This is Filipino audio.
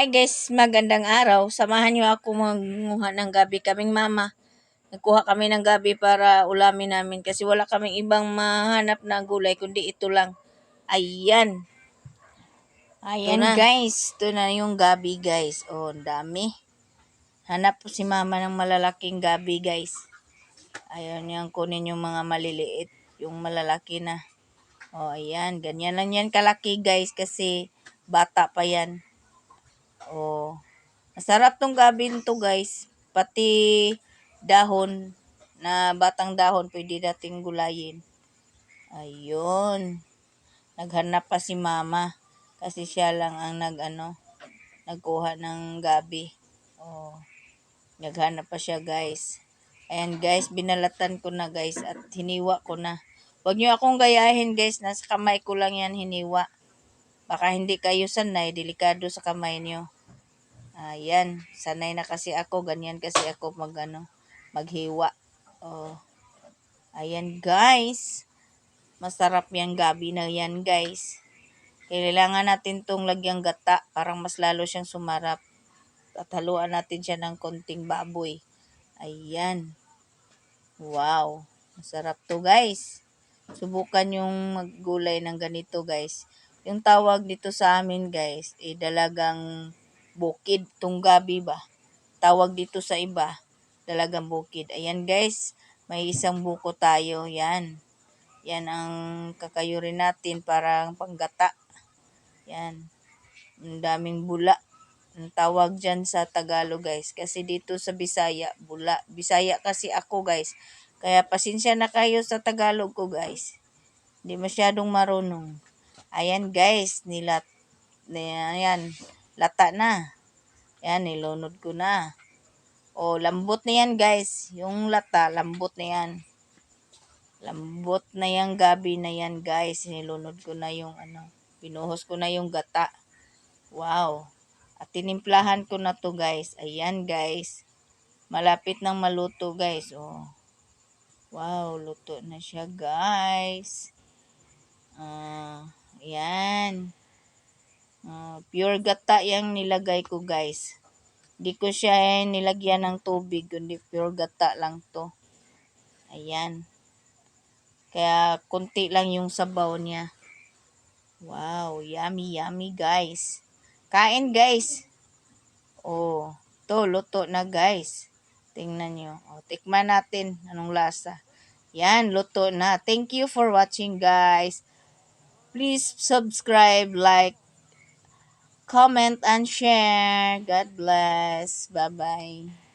Hi guys, magandang araw. Samahan niyo ako manguha ng gabi kaming mama. Nagkuha kami ng gabi para ulamin namin kasi wala kaming ibang mahanap na gulay kundi ito lang. Ayan. Ayan guys, ito na yung gabi guys. Oh, ang dami. Hanap po si mama ng malalaking gabi guys. Ayun yung kunin yung mga maliliit. Yung malalaki na. Oh, ayan. Ganyan lang yan kalaki guys kasi bata pa yan. Oh. Masarap tong gabi nito guys. Pati dahon na batang dahon pwede nating gulayin. Ayun. Naghanap pa si mama. Kasi siya lang ang nagkuha ng gabi. Oh. Naghanap pa siya guys. Ayan guys, binalatan ko na guys at hiniwa ko na. Huwag nyo akong gayahin guys, nasa kamay ko lang yan hiniwa. Baka hindi kayo sanay, delikado sa kamay nyo. Ayan, sanay na kasi ako, ganyan kasi ako maghiwa. Oh. Ayan guys, masarap yung gabi na yan guys. Kailangan natin tong lagyang gata, parang mas lalo siyang sumarap. At haluan natin siya ng konting baboy. Ayan. Wow, masarap to guys. Subukan yung maggulay ng ganito guys. Yung tawag dito sa amin guys, dalagang bukid, tong gabi ba? Tawag dito sa iba, dalagang bukid. Ayan guys, may isang buko tayo. Yan. Yan ang kakayurin natin parang panggata. Yan. Ang daming bula. Ang tawag dyan sa Tagalog guys. Kasi dito sa Bisaya, bula. Bisaya kasi ako guys. Kaya pasensya na kayo sa Tagalog ko guys. Hindi masyadong marunong. Ayan guys, ayan, lata na. Yan, nilunod ko na. O, lambot na yan guys. Yung lata, lambot na yan. Lambot na yung gabi na yan guys. Nilunod ko na yung pinuhos ko na yung gata. Wow. At tinimplahan ko na to guys. Ayan guys. Malapit nang maluto guys. Oh. Wow, luto na siya guys. Ayan. Pure gata yung nilagay ko guys. Di ko siya nilagyan ng tubig, kundi pure gata lang to. Ayan. Kaya konti lang yung sabaw niya. Wow, yummy yummy guys. Kain guys. Oh, to luto na guys. Tingnan nyo. Oh, tikman natin anong lasa. Yan, luto na. Thank you for watching guys. Please subscribe, like, comment, and share. God bless. Bye-bye.